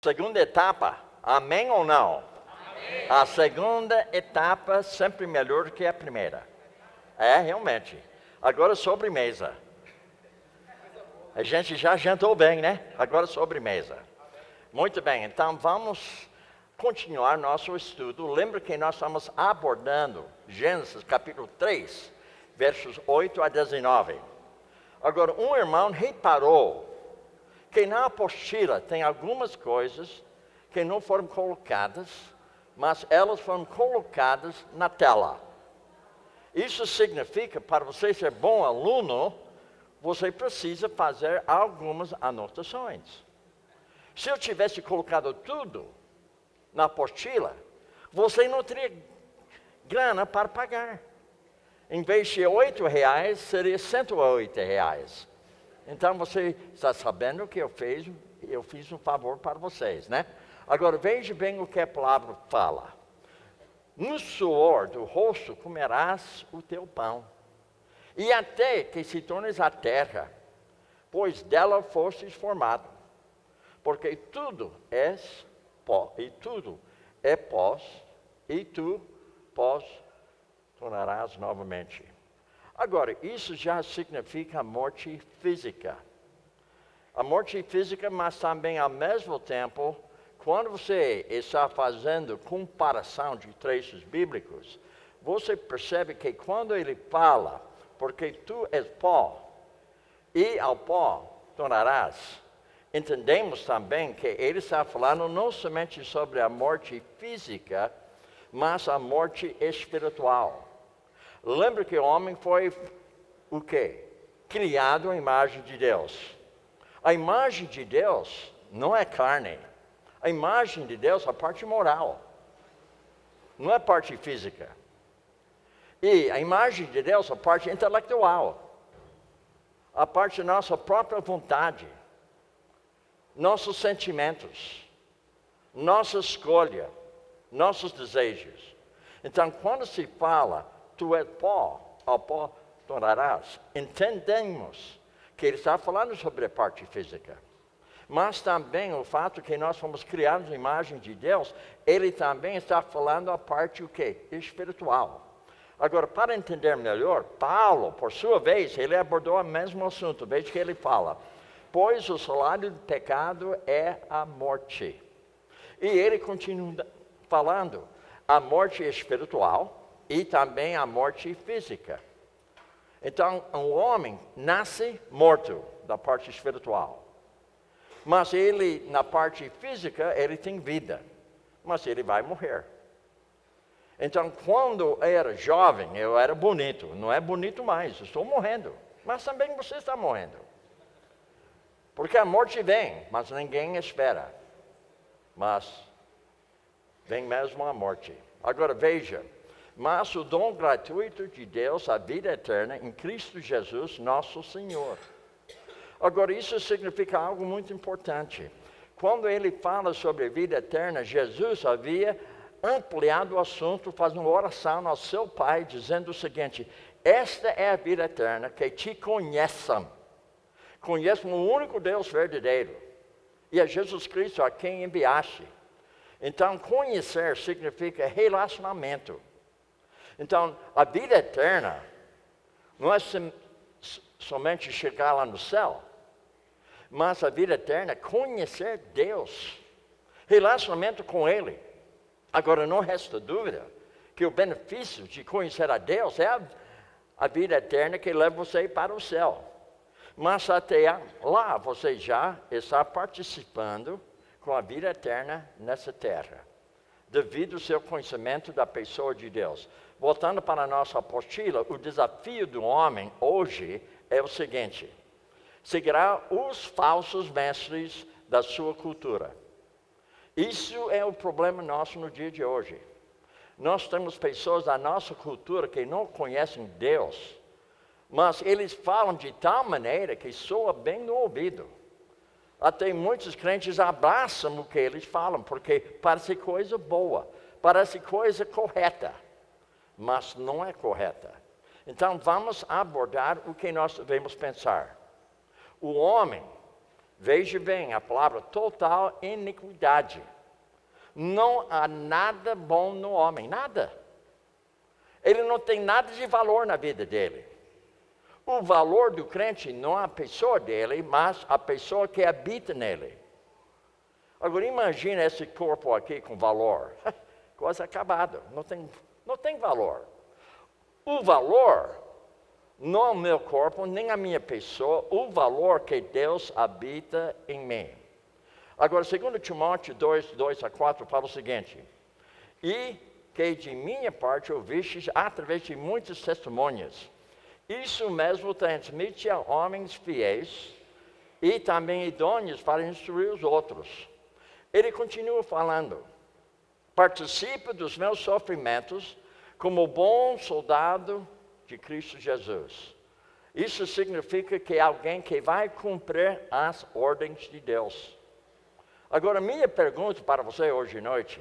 Segunda etapa, amém ou não? Amém. A segunda etapa sempre melhor que a primeira. É, realmente. Agora sobremesa. A gente já jantou bem, né? Agora sobremesa. Muito bem, então vamos continuar nosso estudo. Lembra que nós estamos abordando Gênesis capítulo 3, versos 8 a 19. Agora, um irmão reparou que na apostila tem algumas coisas que não foram colocadas, mas elas foram colocadas na tela. Isso significa, para você ser bom aluno, você precisa fazer algumas anotações. Se eu tivesse colocado tudo na apostila, você não teria grana para pagar. Em vez de R$8, seria R$108. Então você está sabendo que eu fiz um favor para vocês, né? Agora veja bem o que a palavra fala. No suor do rosto comerás o teu pão, e até que se tornes a terra, pois dela fostes formado. Porque tudo és pó, e tudo é pós, e tu pós tornarás novamente. Agora, isso já significa a morte física. A morte física, mas também ao mesmo tempo, quando você está fazendo comparação de trechos bíblicos, você percebe que quando ele fala, porque tu és pó, e ao pó tornarás, entendemos também que ele está falando não somente sobre a morte física, mas a morte espiritual. Lembra que o homem foi o quê? Criado à imagem de Deus. A imagem de Deus não é carne. A imagem de Deus é a parte moral. Não é a parte física. E a imagem de Deus é a parte intelectual. A parte da nossa própria vontade. Nossos sentimentos. Nossa escolha. Nossos desejos. Então, quando se fala tu és pó, ao pó tornarás, entendemos que ele está falando sobre a parte física. Mas também o fato que nós fomos criados à imagem de Deus, ele também está falando a parte o quê? Espiritual. Agora, para entender melhor, Paulo, por sua vez, ele abordou o mesmo assunto. Veja que ele fala, pois o salário do pecado é a morte. E ele continua falando, a morte espiritual, e também a morte física. Então, um homem nasce morto da parte espiritual. Mas ele, na parte física, ele tem vida. Mas ele vai morrer. Então, quando eu era jovem, eu era bonito. Não é bonito mais, eu estou morrendo. Mas também você está morrendo. Porque a morte vem, mas ninguém espera. Mas vem mesmo a morte. Agora veja. Mas o dom gratuito de Deus, a vida eterna, em Cristo Jesus, nosso Senhor. Agora, isso significa algo muito importante. Quando ele fala sobre a vida eterna, Jesus havia ampliado o assunto, fazendo uma oração ao seu Pai, dizendo o seguinte, esta é a vida eterna, que te conheçam. Conheçam o único Deus verdadeiro. E é Jesus Cristo a quem enviaste. Então, conhecer significa relacionamento. Então, a vida eterna não é somente chegar lá no céu, mas a vida eterna é conhecer Deus, relacionamento com Ele. Agora, não resta dúvida que o benefício de conhecer a Deus é a vida eterna que leva você para o céu. Mas até lá, você já está participando com a vida eterna nessa terra, devido ao seu conhecimento da pessoa de Deus. Voltando para a nossa apostila, o desafio do homem hoje é o seguinte: seguirá os falsos mestres da sua cultura. Isso é o problema nosso no dia de hoje. Nós temos pessoas da nossa cultura que não conhecem Deus, mas eles falam de tal maneira que soa bem no ouvido. Até muitos crentes abraçam o que eles falam, porque parece coisa boa, parece coisa correta. Mas não é correta. Então, vamos abordar o que nós devemos pensar. O homem Veja bem, a palavra total iniquidade. Não há nada bom no homem, nada. Ele não tem nada de valor na vida dele. O valor do crente não é a pessoa dele, mas a pessoa que habita nele. Agora imagine esse corpo aqui com valor. Quase acabado, não tem valor. O valor, não é o meu corpo, nem a minha pessoa, o valor que Deus habita em mim. Agora, 2 Timóteo 2:2-4, fala o seguinte: e que de minha parte ouvistes através de muitos testemunhas, isso mesmo transmite a homens fiéis e também idôneos para instruir os outros. Ele continua falando: participe dos meus sofrimentos como bom soldado de Cristo Jesus. Isso significa que é alguém que vai cumprir as ordens de Deus. Agora, minha pergunta para você hoje à noite: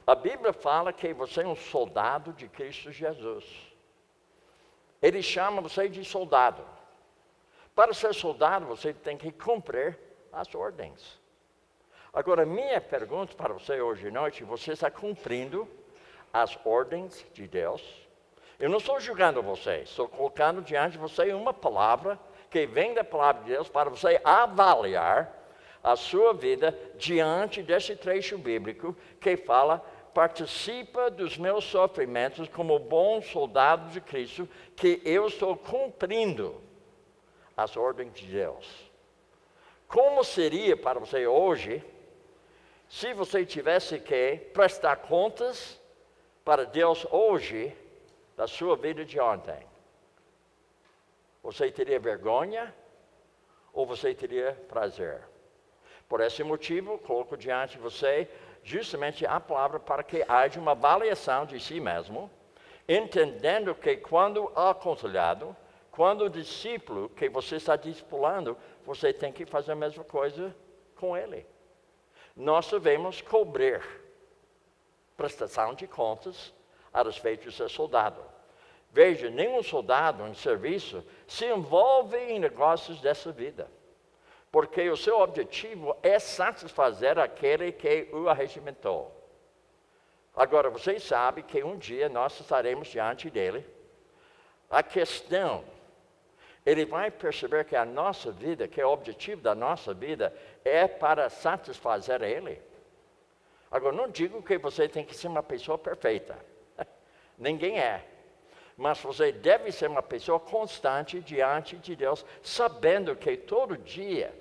a Bíblia fala que você é um soldado de Cristo Jesus. Ele chama você de soldado. Para ser soldado, você tem que cumprir as ordens. Agora, minha pergunta para você hoje à noite: você está cumprindo as ordens de Deus? Eu não estou julgando você, estou colocando diante de você uma palavra que vem da palavra de Deus para você avaliar a sua vida diante desse trecho bíblico que fala: participa dos meus sofrimentos como bom soldado de Cristo, que eu estou cumprindo as ordens de Deus. Como seria para você hoje se você tivesse que prestar contas para Deus hoje da sua vida de ontem? Você teria vergonha ou você teria prazer? Por esse motivo, coloco diante de você justamente a palavra para que haja uma avaliação de si mesmo, entendendo que quando aconselhado, quando o discípulo que você está discipulando, você tem que fazer a mesma coisa com ele. Nós devemos cobrir prestação de contas a respeito de ser soldado. Veja, nenhum soldado em serviço se envolve em negócios dessa vida, porque o seu objetivo é satisfazer aquele que o arregimentou. Agora, vocês sabem que um dia nós estaremos diante dele. A questão, ele vai perceber que a nossa vida, que o objetivo da nossa vida é para satisfazer ele. Agora, não digo que você tem que ser uma pessoa perfeita. Ninguém é. Mas você deve ser uma pessoa constante diante de Deus, sabendo que todo dia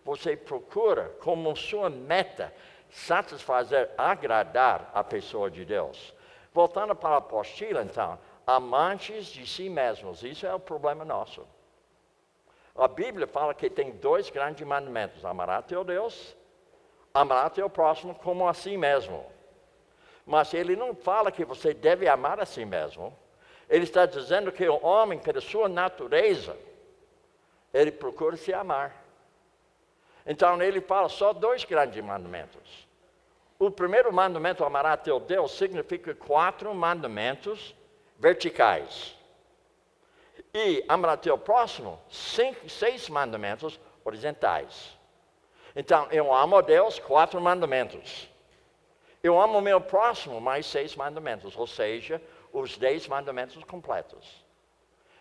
você procura como sua meta satisfazer, agradar a pessoa de Deus. Voltando para a apostila, então, amantes de si mesmos, isso é o problema nosso. A Bíblia fala que tem 2 grandes mandamentos: amar a teu Deus, amar a teu próximo como a si mesmo. Mas ele não fala que você deve amar a si mesmo. Ele está dizendo que o homem, pela sua natureza, ele procura se amar. Então ele fala só 2 grandes mandamentos. O primeiro mandamento, amar a teu Deus, significa 4 mandamentos verticais. E amar a teu próximo, 6 mandamentos horizontais. Então, eu amo a Deus, 4 mandamentos. Eu amo o meu próximo, mais 6 mandamentos, ou seja, os 10 mandamentos completos.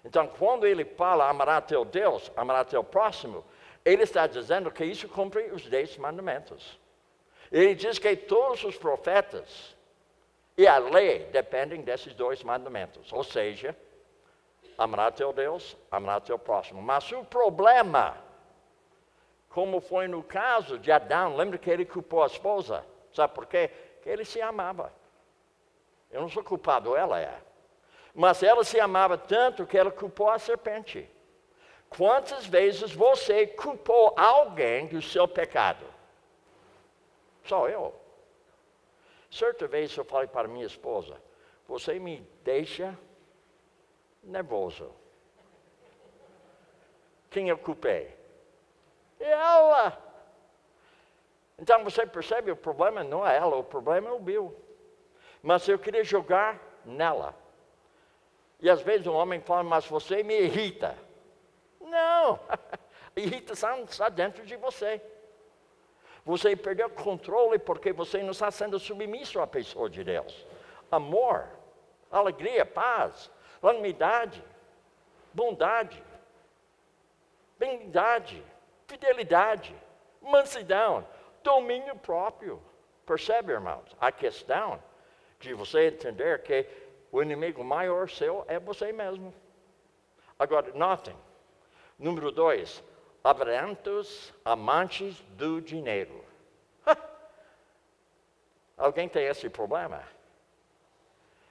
Então, quando ele fala amar a teu Deus, amar a teu próximo, ele está dizendo que isso cumpre os 10 mandamentos. Ele diz que todos os profetas e a lei dependem desses 2 mandamentos. Ou seja, amar a teu Deus, amar a teu próximo. Mas o problema, como foi no caso de Adão, lembra que ele culpou a esposa? Sabe por quê? Porque ele se amava. Eu não sou culpado, ela é. Mas ela se amava tanto que ela culpou a serpente. Quantas vezes você culpou alguém do seu pecado? Só eu. Certa vez eu falei para minha esposa: você me deixa nervoso. Quem eu culpei? Ela. Então você percebe, o problema não é ela, o problema é o Bill. Mas eu queria jogar nela. E às vezes um homem fala: mas você me irrita. Não, A irritação está dentro de você. Você perdeu o controle porque você não está sendo submisso à pessoa de Deus. Amor, alegria, paz, longanimidade, bondade, benignidade, fidelidade, mansidão, domínio próprio. Percebe, irmãos? A questão de você entender que o inimigo maior seu é você mesmo. Agora, notem. Número 2, avarentos, amantes do dinheiro. Alguém tem esse problema?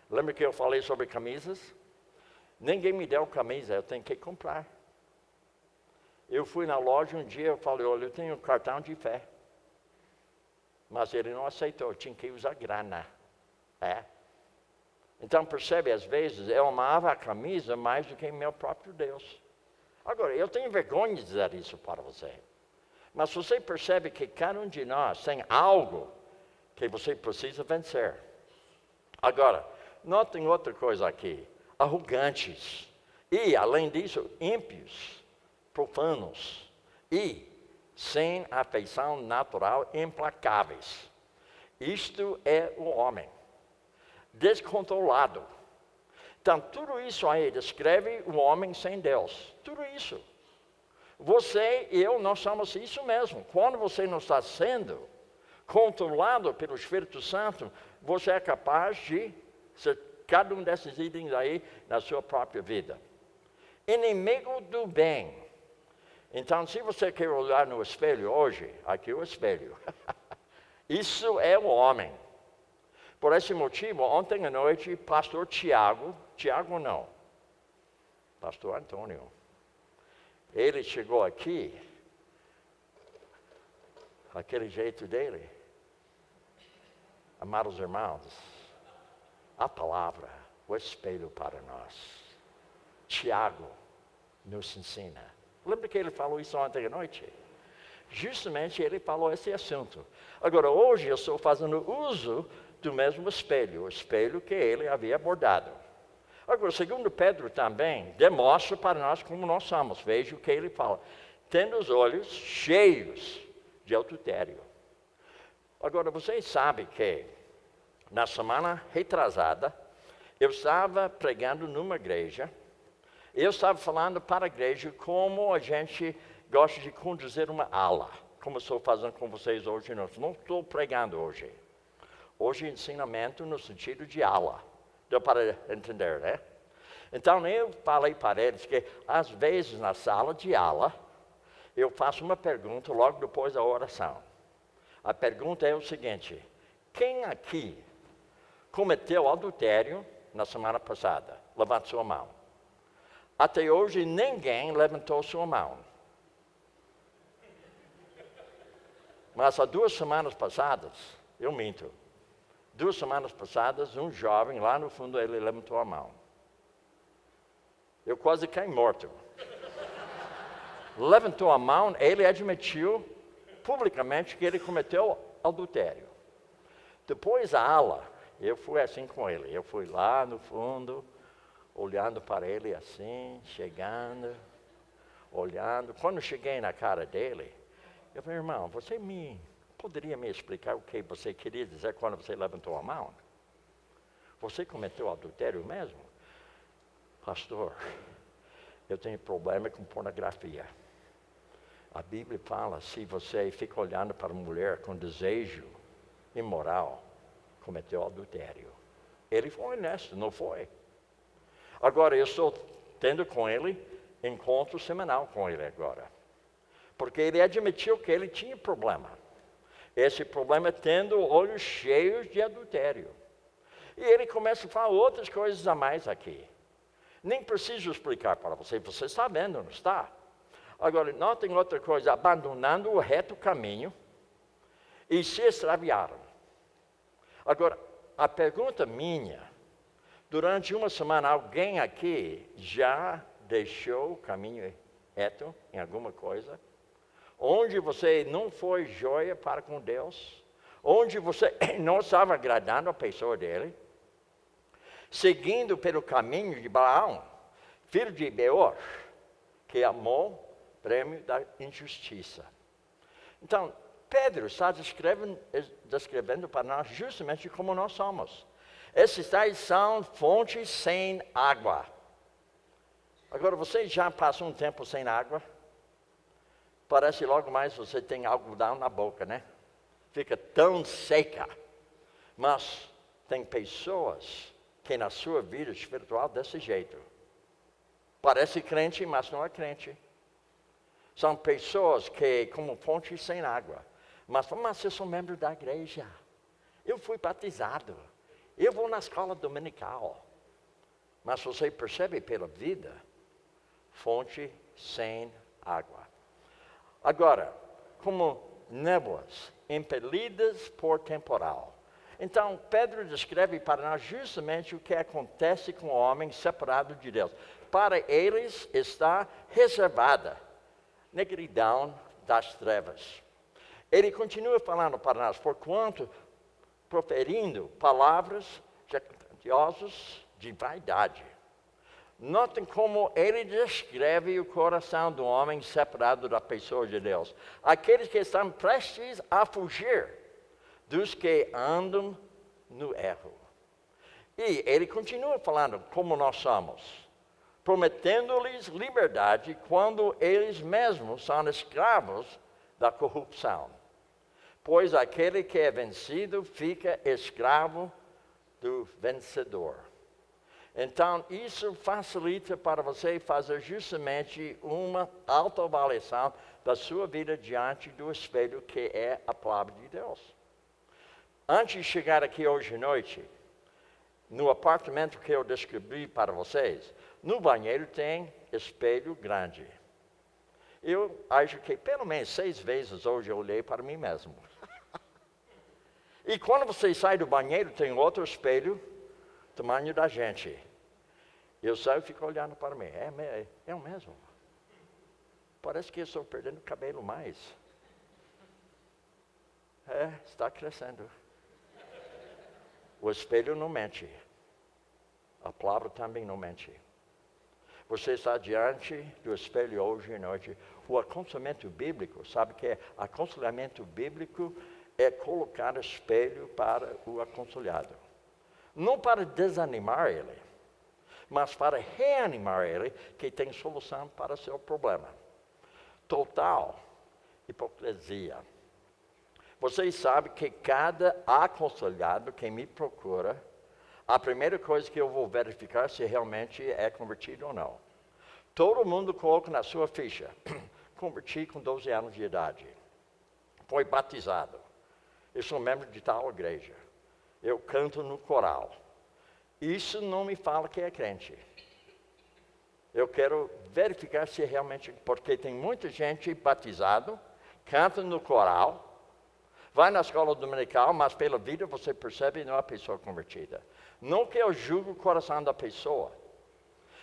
Lembra que eu falei sobre camisas? Ninguém me deu camisa, eu tenho que comprar. Eu fui na loja um dia, eu falei, olha, eu tenho um cartão de fé. Mas ele não aceitou, eu tinha que usar grana. Então percebe, às vezes, eu amava a camisa mais do que meu próprio Deus. Agora, eu tenho vergonha de dizer isso para você. Mas você percebe que cada um de nós tem algo que você precisa vencer. Agora, notem outra coisa aqui. Arrogantes. E, além disso, ímpios, profanos. E, sem afeição natural, implacáveis. Isto é o homem. Descontrolado. Então, tudo isso aí descreve o homem sem Deus. Tudo isso. Você e eu, nós somos isso mesmo. Quando você não está sendo controlado pelo Espírito Santo, você é capaz de ser cada um desses itens aí na sua própria vida. Inimigo do bem. Então, se você quer olhar no espelho hoje, aqui é o espelho. Isso é o homem. Por esse motivo, ontem à noite, pastor Tiago não, pastor Antônio, ele chegou aqui, aquele jeito dele. Amados irmãos, a palavra, o espelho para nós. Tiago nos ensina. Lembra que ele falou isso ontem à noite? Justamente ele falou esse assunto. Agora, hoje eu estou fazendo uso do mesmo espelho, o espelho que ele havia abordado. Agora, segundo Pedro também, demonstra para nós como nós somos. Veja o que ele fala. Tendo os olhos cheios de adultério. Agora, vocês sabem que na semana retrasada, eu estava pregando numa igreja. Eu estava falando para a igreja como a gente gosta de conduzir uma aula. Como estou fazendo com vocês hoje. Não estou pregando hoje. Hoje, ensinamento no sentido de aula. Deu para entender, né? Então, eu falei para eles que, às vezes, na sala de aula, eu faço uma pergunta logo depois da oração. A pergunta é o seguinte: quem aqui cometeu adultério na semana passada? Levante sua mão. Até hoje, ninguém levantou sua mão. Mas há 2 semanas passadas, eu minto. 2 semanas passadas, um jovem lá no fundo, ele levantou a mão. Eu quase caí morto. Levantou a mão, ele admitiu publicamente que ele cometeu adultério. Depois da aula, eu fui assim com ele. Eu fui lá no fundo, olhando para ele assim, chegando, olhando. Quando cheguei na cara dele, eu falei, irmão, você poderia me explicar o que você queria dizer quando você levantou a mão? Você cometeu adultério mesmo? Pastor, eu tenho problema com pornografia. A Bíblia fala, se você fica olhando para uma mulher com desejo imoral, cometeu adultério. Ele foi honesto, não foi? Agora, eu estou tendo com ele encontro semanal com ele agora. Porque ele admitiu que ele tinha problema. Esse problema é tendo olhos cheios de adultério. E ele começa a falar outras coisas a mais aqui. Nem preciso explicar para você, você está vendo, não está? Agora, notem outra coisa, abandonando o reto caminho e se extraviaram. Agora, a pergunta minha, durante uma semana, alguém aqui já deixou o caminho reto em alguma coisa? Onde você não foi joia para com Deus? Onde você não estava agradando a pessoa dele? Seguindo pelo caminho de Balaão, filho de Beor, que amou prêmio da injustiça. Então, Pedro está descrevendo para nós justamente como nós somos. Esses tais são fontes sem água. Agora, você já passou um tempo sem água? Parece logo mais você tem algodão na boca, né? Fica tão seca. Mas tem pessoas que na sua vida espiritual desse jeito. Parece crente, mas não é crente. São pessoas que, como fontes sem água. Mas eu sou membro da igreja. Eu fui batizado. Eu vou na escola dominical. Mas você percebe pela vida, fonte sem água. Agora, como névoas impelidas por temporal. Então, Pedro descreve para nós justamente o que acontece com o homem separado de Deus. Para eles está reservada negridão das trevas. Ele continua falando para nós, porquanto proferindo palavras jactanciosas de vaidade. Notem como ele descreve o coração do homem separado da pessoa de Deus. Aqueles que estão prestes a fugir dos que andam no erro. E ele continua falando como nós somos, prometendo-lhes liberdade quando eles mesmos são escravos da corrupção. Pois aquele que é vencido fica escravo do vencedor. Então, isso facilita para você fazer justamente uma autoavaliação da sua vida diante do espelho que é a palavra de Deus. Antes de chegar aqui hoje à noite, no apartamento que eu descrevi para vocês, no banheiro tem espelho grande. Eu acho que pelo menos 6 vezes hoje eu olhei para mim mesmo. E quando você sai do banheiro, tem outro espelho, tamanho da gente. Eu saio e fico olhando para mim. É o mesmo. Parece que eu estou perdendo cabelo mais. Está crescendo. O espelho não mente. A palavra também não mente. Você está diante do espelho hoje à noite. O aconselhamento bíblico, sabe que aconselhamento bíblico é colocar espelho para o aconselhado. Não para desanimar ele, mas para reanimar ele, que tem solução para o seu problema. Total hipocrisia. Vocês sabem que cada aconselhado que me procura, a primeira coisa que eu vou verificar se realmente é convertido ou não. Todo mundo coloca na sua ficha, converti com 12 anos de idade, foi batizado, eu sou membro de tal igreja, eu canto no coral. Isso não me fala que é crente. Eu quero verificar se realmente, porque tem muita gente batizado, canta no coral, vai na escola dominical, mas pela vida você percebe que não é uma pessoa convertida. Não que eu julgo o coração da pessoa,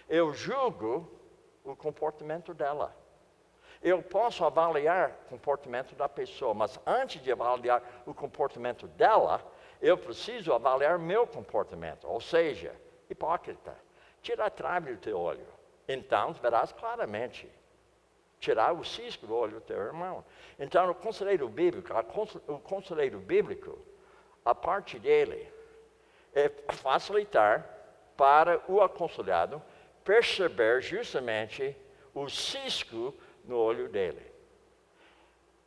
eu julgo o comportamento dela. Eu posso avaliar o comportamento da pessoa, mas antes de avaliar o comportamento dela, eu preciso avaliar meu comportamento, ou seja, hipócrita. Tira a trave do teu olho, então verás claramente. Tirar o cisco do olho do teu irmão. Então, o conselheiro bíblico, a parte dele é facilitar para o aconselhado perceber justamente o cisco no olho dele.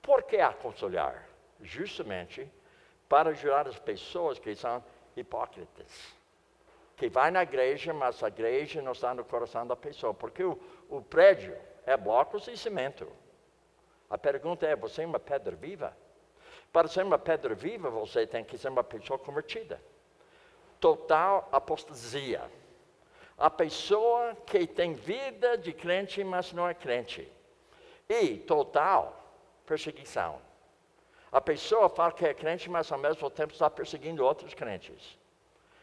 Por que aconselhar? Justamente para ajudar as pessoas que são hipócritas. Que vai na igreja, mas a igreja não está no coração da pessoa. Porque o prédio é blocos e cimento. A pergunta é, você é uma pedra viva? Para ser uma pedra viva, você tem que ser uma pessoa convertida. Total apostasia. A pessoa que tem vida de crente, mas não é crente. E total perseguição. A pessoa fala que é crente, mas ao mesmo tempo está perseguindo outros crentes.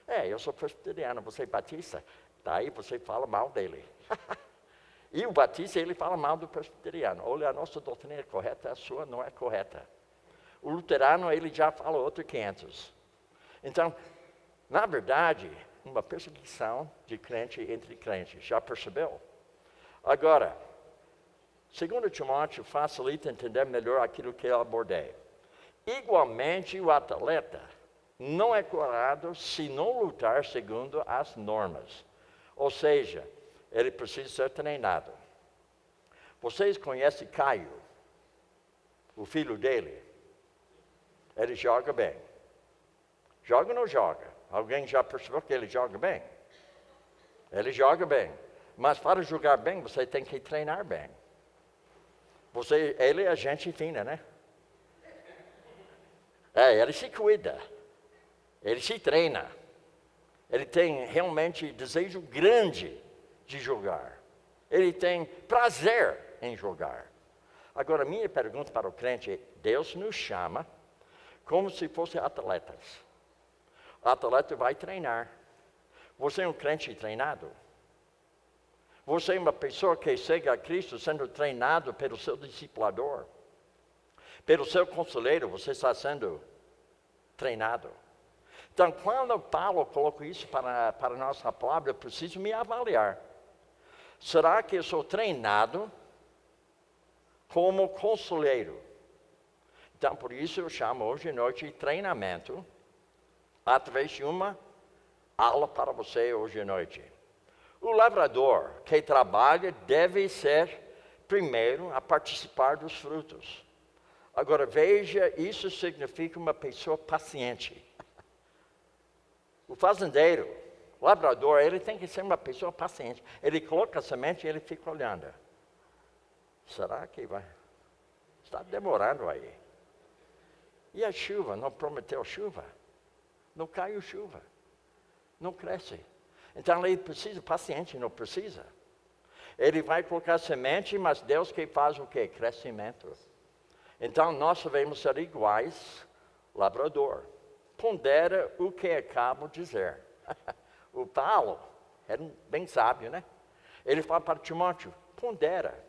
Eu sou presbiteriano, você é batista? Daí você fala mal dele. E o batista, ele fala mal do presbiteriano. Olha, a nossa doutrina é correta, a sua não é correta. O luterano, ele já fala outro 500. Então, na verdade, uma perseguição de crente entre crentes. Já percebeu? Agora, 2 Timóteo facilita entender melhor aquilo que eu abordei. Igualmente, o atleta não é curado se não lutar segundo as normas. Ou seja, ele precisa ser treinado. Vocês conhecem Caio, o filho dele? Ele joga bem. Joga ou não joga? Alguém já percebeu que ele joga bem? Ele joga bem. Mas para jogar bem, você tem que treinar bem. Ele é gente fina, né? Ele se cuida. Ele se treina. Ele tem realmente desejo grande de jogar. Ele tem prazer em jogar. Agora, minha pergunta para o crente é: Deus nos chama como se fossem atletas. O atleta vai treinar. Você é um crente treinado? Você é uma pessoa que segue a Cristo sendo treinado pelo seu discipulador? Pelo seu conselheiro, você está sendo treinado. Então, quando Paulo colocou isso para a nossa palavra, eu preciso me avaliar. Será que eu sou treinado como conselheiro? Então, por isso eu chamo hoje à noite de treinamento, através de uma aula para você hoje à noite. O lavrador que trabalha deve ser primeiro a participar dos frutos. Agora veja, isso significa uma pessoa paciente. O fazendeiro, o lavrador, ele tem que ser uma pessoa paciente. Ele coloca a semente e ele fica olhando. Será que vai? Está demorando aí. E a chuva? Não prometeu chuva? Não caiu chuva. Não cresce. Então ele precisa, paciente, não precisa. Ele vai colocar semente, mas Deus que faz o quê? Crescimento. Então nós devemos ser iguais, lavrador. Pondera o que acabo de dizer. O Paulo era bem sábio, né? Ele fala para Timóteo: pondera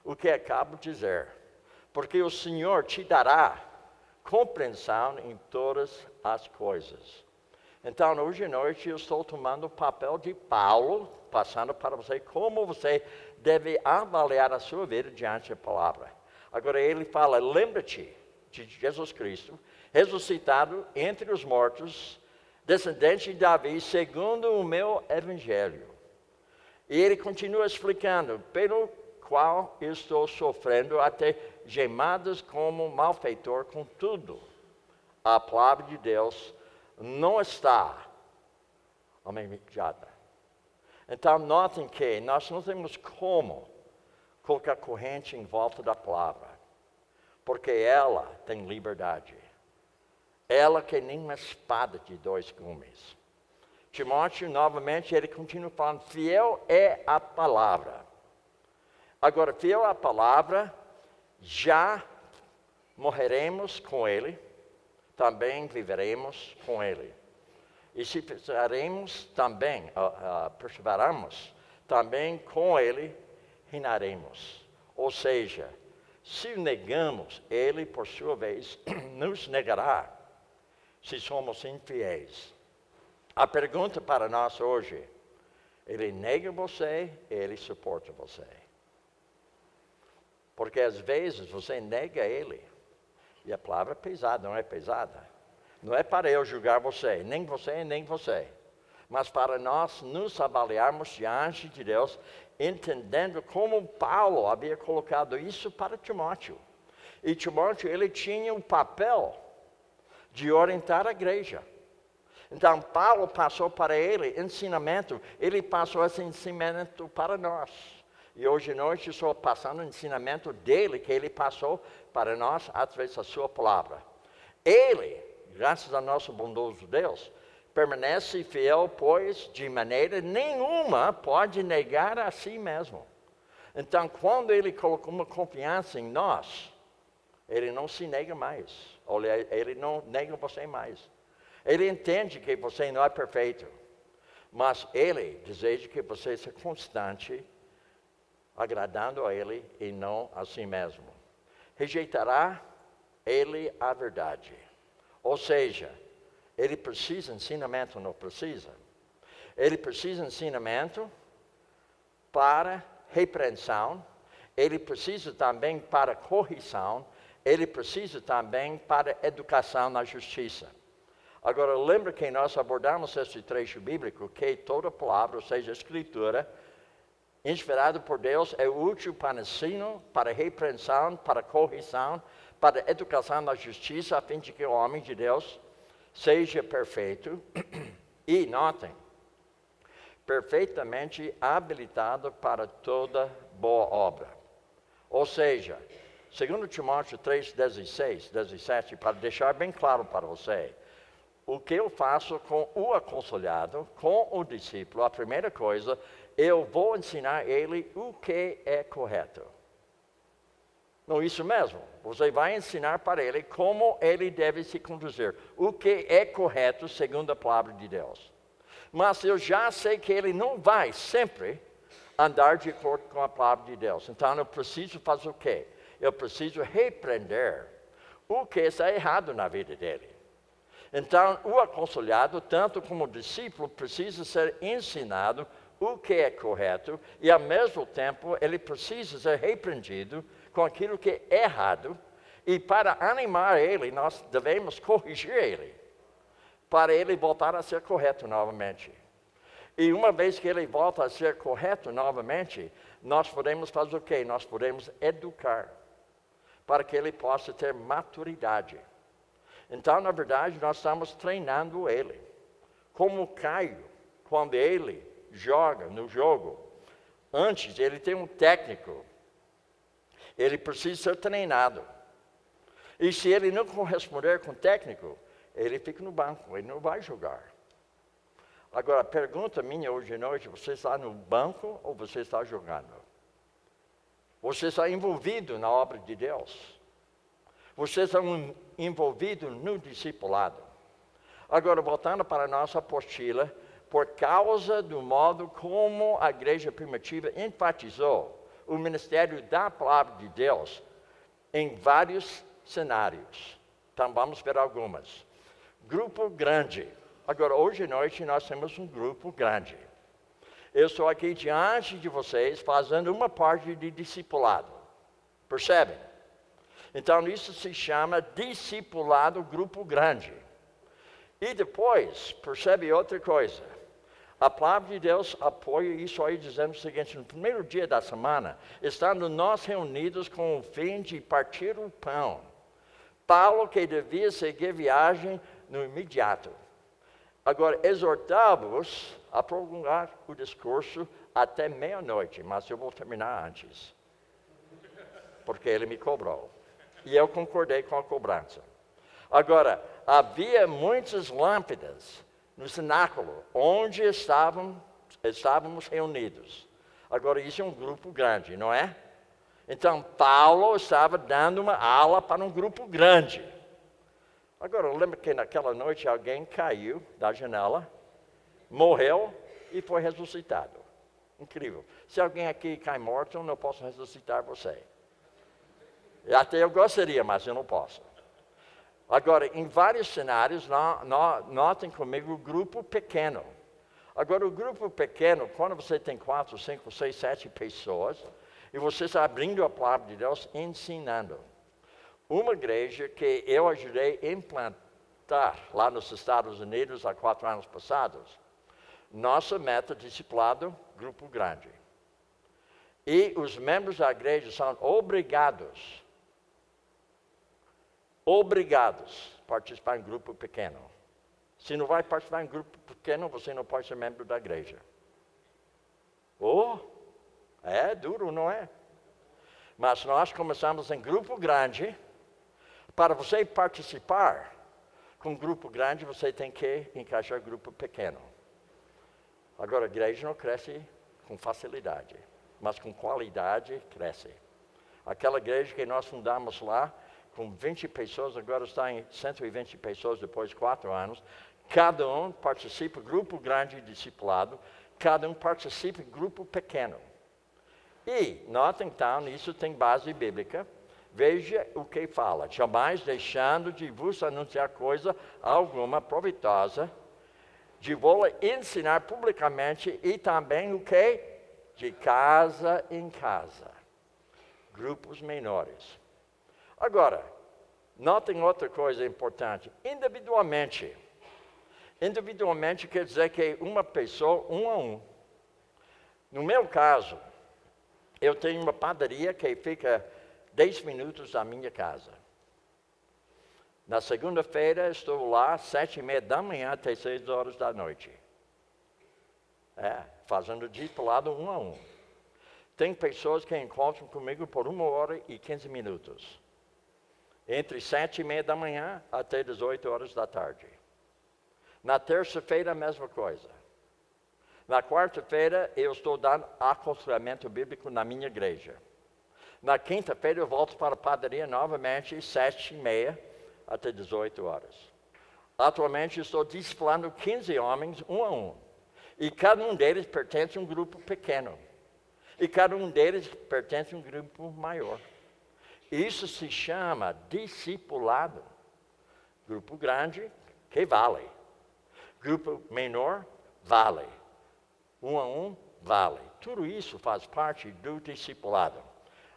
o que acabo de dizer, porque o Senhor te dará compreensão em todas as coisas. Então, hoje à noite, eu estou tomando o papel de Paulo, passando para você como você deve avaliar a sua vida diante da palavra. Agora, ele fala: lembra-te de Jesus Cristo, ressuscitado entre os mortos, descendente de Davi, segundo o meu evangelho. E ele continua explicando: pelo qual eu estou sofrendo até gemadas como malfeitor, contudo, a palavra de Deus não está aumentada. Então, notem que nós não temos como colocar corrente em volta da palavra, porque ela tem liberdade. Ela que nem uma espada de dois gumes. Timóteo, novamente, ele continua falando: fiel é a palavra. Agora, fiel à palavra, já morreremos com ele, também viveremos com ele. E se perseverarmos também, perseverarmos também com ele, reinaremos. Ou seja, se negamos, ele, por sua vez, nos negará, se somos infiéis. A pergunta para nós hoje: ele nega você, ele suporta você. Porque às vezes você nega ele. E a palavra é pesada, não é pesada. Não é para eu julgar você, nem você, nem você. Mas para nós nos avaliarmos diante de Deus, entendendo como Paulo havia colocado isso para Timóteo. E Timóteo, ele tinha o papel de orientar a igreja. Então, Paulo passou para ele ensinamento, ele passou esse ensinamento para nós. E hoje à noite estou passando o ensinamento dele, que ele passou para nós através da sua palavra. Ele, graças ao nosso bondoso Deus, permanece fiel, pois de maneira nenhuma pode negar a si mesmo. Então, quando ele colocou uma confiança em nós, ele não se nega mais. Ele não nega você mais. Ele entende que você não é perfeito, mas ele deseja que você seja constante, agradando a ele e não a si mesmo. Rejeitará ele a verdade. Ou seja, ele precisa de ensinamento, não precisa. Ele precisa de ensinamento para repreensão ele precisa também para correção, ele precisa também para educação na justiça. Agora, lembra que nós abordamos esse trecho bíblico, que toda palavra, ou seja, a Escritura, inspirada por Deus, é útil para ensino, para repreensão, para correção, para educação na justiça, a fim de que o homem de Deus seja perfeito. E, notem, perfeitamente habilitado para toda boa obra. Ou seja, 2 Timóteo 3, 16, 17, para deixar bem claro para você, o que eu faço com o aconselhado, com o discípulo, a primeira coisa, eu vou ensinar ele o que é correto. Não, isso mesmo. Você vai ensinar para ele como ele deve se conduzir. O que é correto segundo a palavra de Deus. Mas eu já sei que ele não vai sempre andar de acordo com a palavra de Deus. Então eu preciso fazer o quê? Eu preciso repreender o que está errado na vida dele. Então o aconselhado, tanto como o discípulo, precisa ser ensinado o que é correto e ao mesmo tempo ele precisa ser repreendido com aquilo que é errado, e para animar ele, nós devemos corrigir ele, para ele voltar a ser correto novamente. E uma vez que ele volta a ser correto novamente, nós podemos fazer o quê? Nós podemos educar, para que ele possa ter maturidade. Então, na verdade, nós estamos treinando ele. Como Caio, quando ele joga no jogo, antes ele tem um técnico, ele precisa ser treinado. E se ele não corresponder com o técnico, ele fica no banco, ele não vai jogar. Agora, a pergunta minha hoje à noite, você está no banco ou você está jogando? Você está envolvido na obra de Deus? Você está envolvido no discipulado? Agora, voltando para a nossa apostila, por causa do modo como a igreja primitiva enfatizou o ministério da palavra de Deus em vários cenários. Então, vamos ver algumas. Grupo grande. Agora, hoje à noite, nós temos um grupo grande. Eu estou aqui diante de vocês fazendo uma parte de discipulado. Percebem? Então, isso se chama discipulado grupo grande. E depois, percebe outra coisa. A palavra de Deus apoia isso aí, dizendo o seguinte: no primeiro dia da semana, estando nós reunidos com o fim de partir o pão, Paulo, que devia seguir viagem no imediato. Agora, exortava-os a prolongar o discurso até meia-noite, mas eu vou terminar antes, porque ele me cobrou. E eu concordei com a cobrança. Agora, havia muitas lâmpadas no cenáculo, onde estávamos reunidos. Agora, isso é um grupo grande, não é? Então, Paulo estava dando uma aula para um grupo grande. Agora, lembra que naquela noite alguém caiu da janela, morreu e foi ressuscitado. Incrível. Se alguém aqui cai morto, eu não posso ressuscitar você. Até eu gostaria, mas eu não posso. Agora, em vários cenários, notem comigo o grupo pequeno. Agora, o grupo pequeno, quando você tem 4, 5, 6, 7 pessoas, e você está abrindo a palavra de Deus, ensinando. Uma igreja que eu ajudei a implantar lá nos Estados Unidos há 4 anos passados, nossa meta discipulado, grupo grande. E os membros da igreja são obrigados a participar em grupo pequeno. Se não vai participar em grupo pequeno, você não pode ser membro da igreja. É duro, não é? Mas nós começamos em grupo grande. Para você participar com grupo grande, você tem que encaixar grupo pequeno. Agora, a igreja não cresce com facilidade, mas com qualidade cresce. Aquela igreja que nós fundamos lá, com 20 pessoas, agora está em 120 pessoas depois de 4 anos. Cada um participa em grupo grande discipulado, cada um participa em grupo pequeno. E, notem então, isso tem base bíblica. Veja o que fala: jamais deixando de vos anunciar coisa alguma proveitosa, de vou ensinar publicamente, e também o que? De casa em casa. grupos menores. Agora, notem outra coisa importante. Individualmente. Individualmente quer dizer que uma pessoa, um a um. No meu caso, eu tenho uma padaria que fica 10 minutos da minha casa. Na segunda-feira, estou lá, 7:30 da manhã até 6 horas da noite. Fazendo discipulado um a um. Tem pessoas que encontram comigo por 1h15 minutos. Entre 7:30 da manhã até 18 horas da tarde. Na terça-feira, a mesma coisa. Na quarta-feira, eu estou dando aconselhamento bíblico na minha igreja. Na quinta-feira, eu volto para a padaria novamente, 7:30 até 18 horas. Atualmente, estou discipulando 15 homens, um a um. E cada um deles pertence a um grupo pequeno. E cada um deles pertence a um grupo maior. Isso se chama discipulado. Grupo grande, que vale. Grupo menor, vale. Um a um, vale. Tudo isso faz parte do discipulado.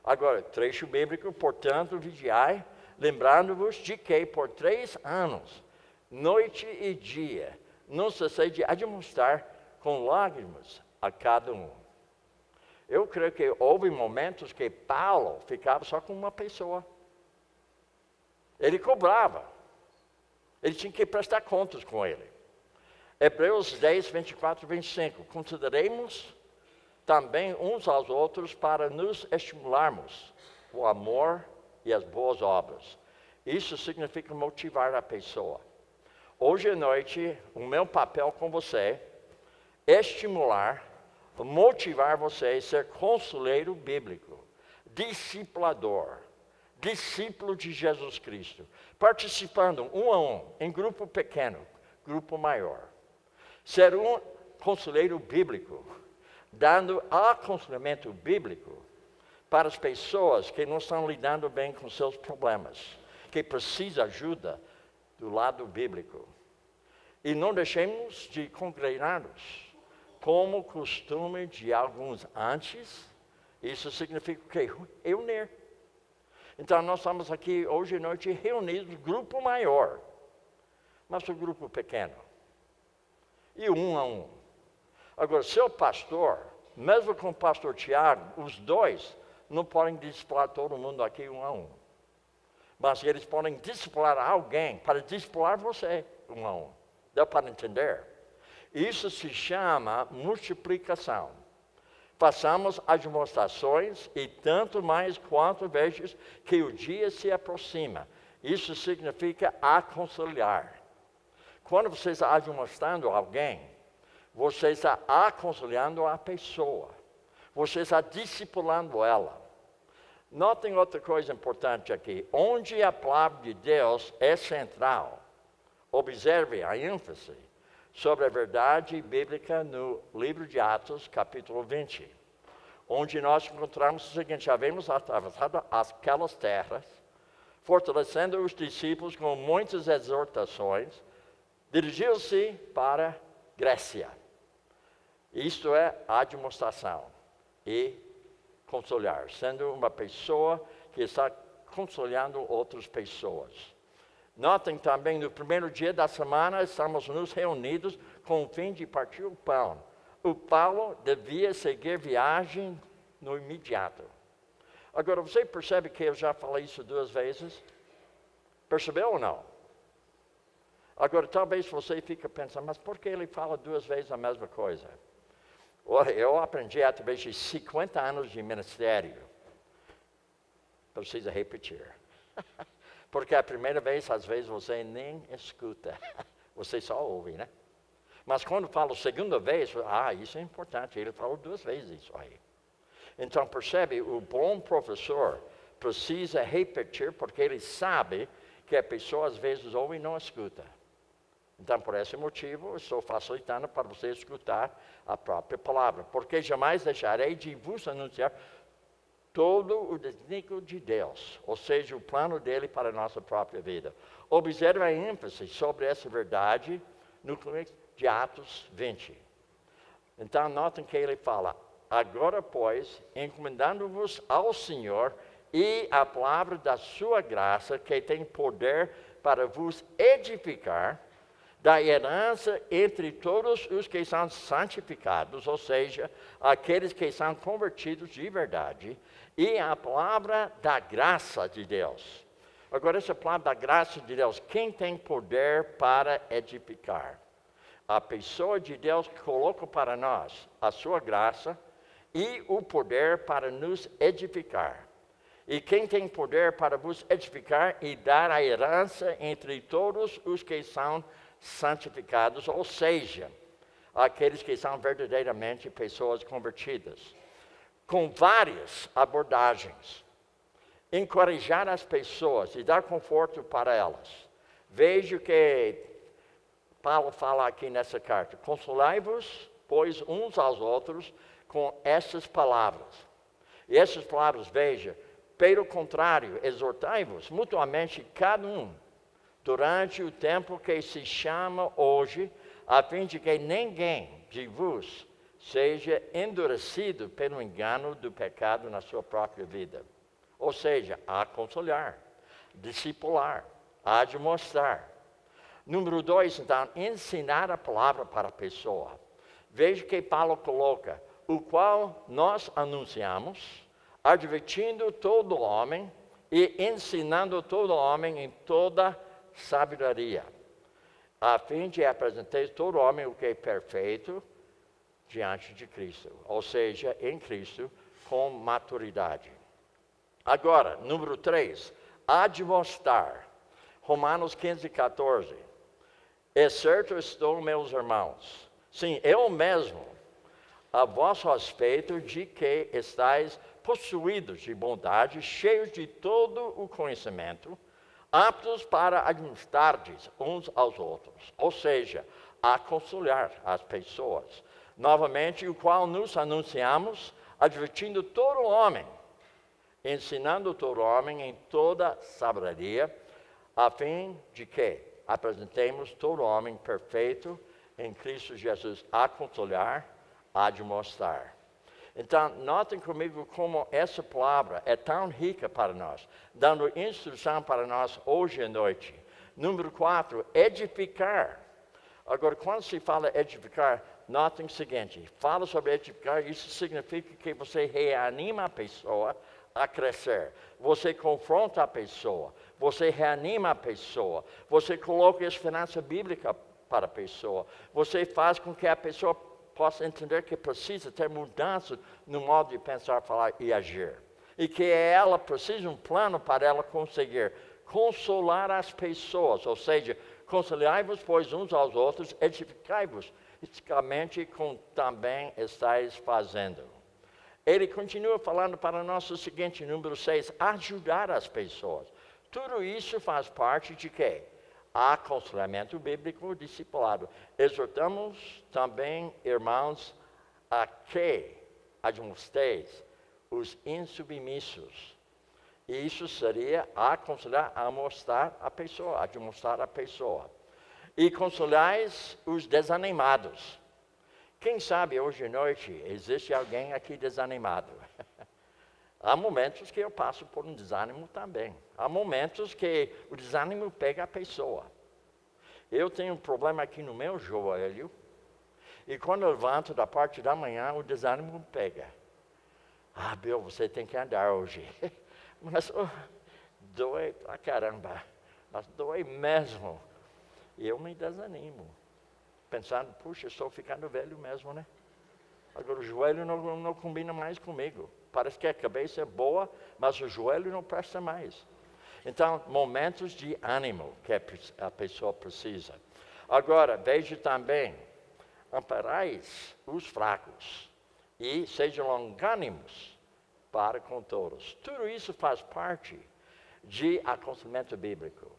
Agora, trecho bíblico, portanto, vigiai, lembrando-vos de que por 3 anos, noite e dia, não cessei de admoestar com lágrimas a cada um. Eu creio que houve momentos que Paulo ficava só com uma pessoa. Ele cobrava. Ele tinha que prestar contas com ele. Hebreus 10, 24 e 25. Consideremos também uns aos outros para nos estimularmos o amor e as boas obras. Isso significa motivar a pessoa. Hoje à noite, o meu papel com você é estimular, motivar você a ser conselheiro bíblico, discipulador, discípulo de Jesus Cristo, participando um a um, em grupo pequeno, grupo maior. Ser um conselheiro bíblico, dando aconselhamento bíblico para as pessoas que não estão lidando bem com seus problemas, que precisam de ajuda do lado bíblico. E não deixemos de congregar-nos, como costume de alguns antes. Isso significa que reunir. Então nós estamos aqui hoje à noite reunidos, grupo maior, mas um grupo pequeno. E um a um. Agora, seu pastor, mesmo com o pastor Tiago, os dois não podem discipular todo mundo aqui um a um. Mas eles podem discipular alguém para discipular você um a um. Deu para entender? Isso se chama multiplicação. Façamos as demonstrações e tanto mais quanto vezes que o dia se aproxima. Isso significa aconselhar. Quando você está demonstrando alguém, você está aconselhando a pessoa. Você está discipulando ela. Notem outra coisa importante aqui. Onde a palavra de Deus é central, observe a ênfase sobre a verdade bíblica no livro de Atos, capítulo 20. Onde nós encontramos o seguinte: havemos atravessado aquelas terras, fortalecendo os discípulos com muitas exortações, dirigiu-se para Grécia. Isto é a demonstração e consolar, sendo uma pessoa que está consolando outras pessoas. Notem também, no primeiro dia da semana, estamos nos reunidos com o fim de partir o pão. O Paulo devia seguir viagem no imediato. Agora, você percebe que eu já falei isso 2 vezes? Percebeu ou não? Agora, talvez você fique pensando, mas por que ele fala 2 vezes a mesma coisa? Olha, eu aprendi através de 50 anos de ministério. Precisa repetir. Porque a primeira vez, às vezes, você nem escuta. Você só ouve, né? Mas quando fala a segunda vez, isso é importante. Ele falou 2 vezes isso aí. Então, percebe, o bom professor precisa repetir, porque ele sabe que a pessoa, às vezes, ouve e não escuta. Então, por esse motivo, eu estou facilitando para você escutar a própria palavra. Porque jamais deixarei de vos anunciar todo o desígnio de Deus, ou seja, o plano dele para a nossa própria vida. Observe a ênfase sobre essa verdade no começo de Atos 20. Então, notem que ele fala: agora, pois, encomendando-vos ao Senhor e a palavra da sua graça, que tem poder para vos edificar, da herança entre todos os que são santificados, ou seja, aqueles que são convertidos de verdade, e a palavra da graça de Deus. Agora, essa palavra da graça de Deus, quem tem poder para edificar? A pessoa de Deus que coloca para nós a sua graça e o poder para nos edificar. E quem tem poder para vos edificar e dar a herança entre todos os que são santificados, ou seja, aqueles que são verdadeiramente pessoas convertidas, com várias abordagens. Encorajar as pessoas e dar conforto para elas. Veja que Paulo fala aqui nessa carta: consolai-vos, pois, uns aos outros com essas palavras. E essas palavras, veja, pelo contrário, exortai-vos mutuamente cada um, durante o tempo que se chama hoje, a fim de que ninguém de vos seja endurecido pelo engano do pecado na sua própria vida. Ou seja, aconselhar, discipular, admoestar. Número 2, então, ensinar a palavra para a pessoa. Veja que Paulo coloca: o qual nós anunciamos, advertindo todo homem e ensinando todo homem em toda sabedoria, a fim de apresentar todo homem o que é perfeito diante de Cristo, ou seja, em Cristo, com maturidade. Agora, número 3, admoestar. Romanos 15, 14. É certo estou, meus irmãos, sim, eu mesmo, a vosso respeito, de que estáis possuídos de bondade, cheios de todo o conhecimento, aptos para admoestardes uns aos outros, ou seja, aconselhar as pessoas. Novamente, o qual nos anunciamos, advertindo todo homem, ensinando todo homem em toda sabedoria, a fim de que apresentemos todo homem perfeito em Cristo Jesus, aconselhar, admoestar. Então, notem comigo como essa palavra é tão rica para nós, dando instrução para nós hoje à noite. Número 4, edificar. Agora, quando se fala edificar, notem o seguinte: fala sobre edificar, isso significa que você reanima a pessoa a crescer. Você confronta a pessoa, você reanima a pessoa, você coloca a esperança bíblica para a pessoa, você faz com que a pessoa possa entender que precisa ter mudança no modo de pensar, falar e agir. E que ela precisa de um plano para ela conseguir consolar as pessoas, ou seja, consolai-vos, pois, uns aos outros, edificai-vos, eticamente como também estáis fazendo. Ele continua falando para nós o seguinte, número 6, ajudar as pessoas. Tudo isso faz parte de quê? Aconselhamento bíblico discipulado. Exortamos também, irmãos, a que admoesteis os insubmissos. E isso seria aconselhar, amoestar a pessoa, admoestar a pessoa. E consolais os desanimados. Quem sabe hoje à noite existe alguém aqui desanimado? Há momentos que eu passo por um desânimo também. Há momentos que o desânimo pega a pessoa. Eu tenho um problema aqui no meu joelho, e quando eu levanto da parte da manhã, o desânimo me pega. Ah, Bill, você tem que andar hoje. Mas dói pra caramba. Mas dói mesmo. E eu me desanimo. Pensando, puxa, estou ficando velho mesmo, né? Agora o joelho não combina mais comigo. Parece que a cabeça é boa, mas o joelho não presta mais. Então, momentos de ânimo que a pessoa precisa. Agora, veja também, amparais os fracos e sejam longânimos para com todos. Tudo isso faz parte de aconselhamento bíblico.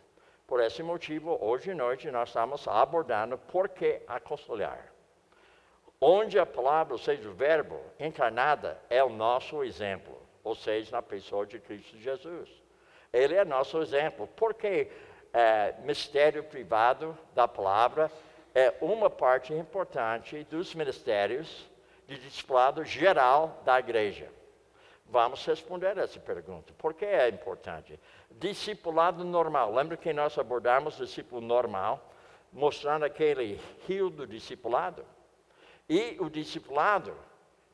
Por esse motivo, hoje à noite, nós estamos abordando por que aconselhar. Onde a palavra, ou seja, o verbo encarnada, é o nosso exemplo, ou seja, na pessoa de Cristo Jesus. Ele é nosso exemplo, porque mistério privado da palavra é uma parte importante dos ministérios de discipulado geral da igreja. Vamos responder essa pergunta. Por que é importante? Discipulado normal. Lembra que nós abordamos o discípulo normal, mostrando aquele rio do discipulado? E o discipulado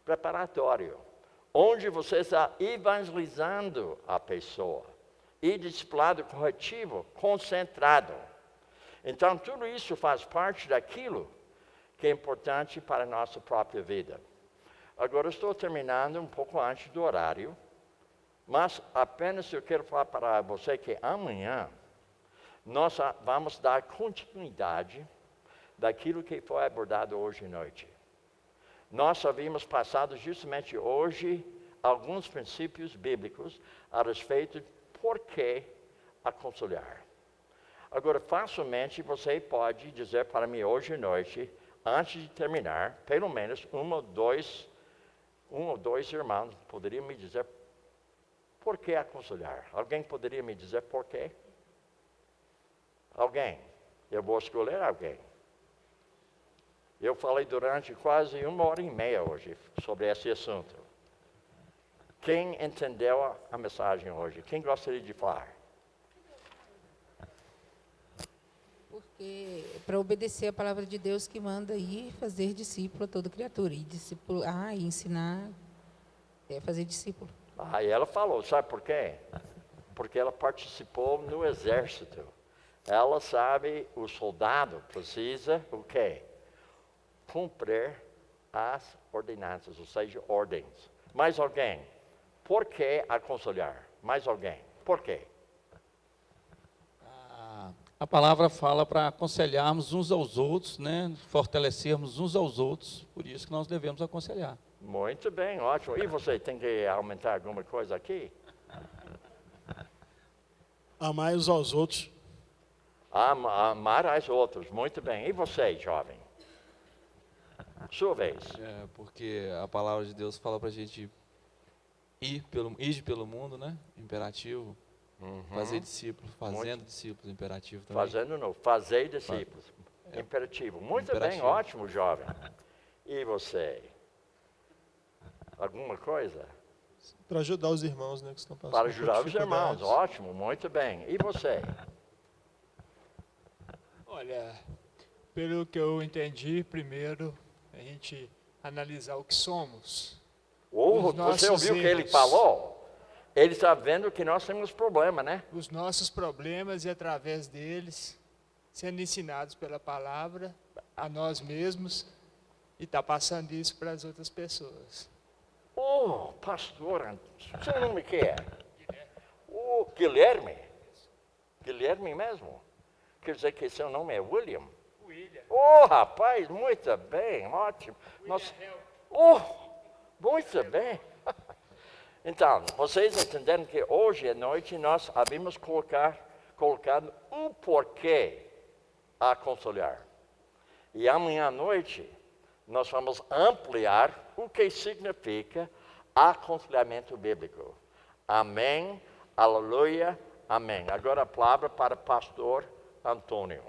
preparatório, onde você está evangelizando a pessoa. E discipulado corretivo, concentrado. Então, tudo isso faz parte daquilo que é importante para a nossa própria vida. Agora, estou terminando um pouco antes do horário, mas apenas eu quero falar para você que amanhã nós vamos dar continuidade daquilo que foi abordado hoje à noite. Nós havíamos passado justamente hoje alguns princípios bíblicos a respeito de por que aconselhar. Agora, facilmente você pode dizer para mim hoje à noite, antes de terminar, pelo menos um ou dois irmãos poderiam me dizer por que aconselhar. Alguém poderia me dizer por quê? Alguém? Eu vou escolher alguém. Eu falei durante quase 1h30 hoje sobre esse assunto. Quem entendeu a mensagem hoje? Quem gostaria de falar? Porque para obedecer a palavra de Deus que manda ir fazer discípulo a toda criatura. E discipular e ensinar é fazer discípulo. E ela falou, sabe por quê? Porque ela participou no exército. Ela sabe, o soldado precisa o quê? Cumprir as ordenanças, ou seja, ordens. Mais alguém? Por que aconselhar? Mais alguém? Por quê? A palavra fala para aconselharmos uns aos outros, né? Fortalecermos uns aos outros, por isso que nós devemos aconselhar. Muito bem, ótimo. E você tem que aumentar alguma coisa aqui? Amar uns aos outros. Amar aos outros, muito bem. E você, jovem? Sua vez. Porque a palavra de Deus fala para a gente ir pelo mundo, né? Imperativo. Fazer discípulos, fazendo discípulos, imperativo também. Fazer discípulos. Imperativo. Muito bem, Imperativo. ótimo, jovem. E você? Alguma coisa? Para ajudar os irmãos, né, que estão passando Para por ajudar os irmãos, dificuldades. ótimo, muito bem. E você? Olha, pelo que eu entendi, primeiro a gente analisar o que somos. Os Você nossos ouviu o que ele erros. falou? Ele está vendo que nós temos problema, né? Os nossos problemas e através deles, sendo ensinados pela palavra a nós mesmos e está passando isso para as outras pessoas. Pastor, seu nome que é? Guilherme. Guilherme mesmo? Quer dizer que seu nome é William? William. Rapaz, muito bem, ótimo. Muito bem. Então, vocês entenderam que hoje à noite nós havíamos colocado o porquê a aconselhar. E amanhã à noite nós vamos ampliar o que significa aconselhamento bíblico. Amém, aleluia, amém. Agora a palavra para o pastor Antônio.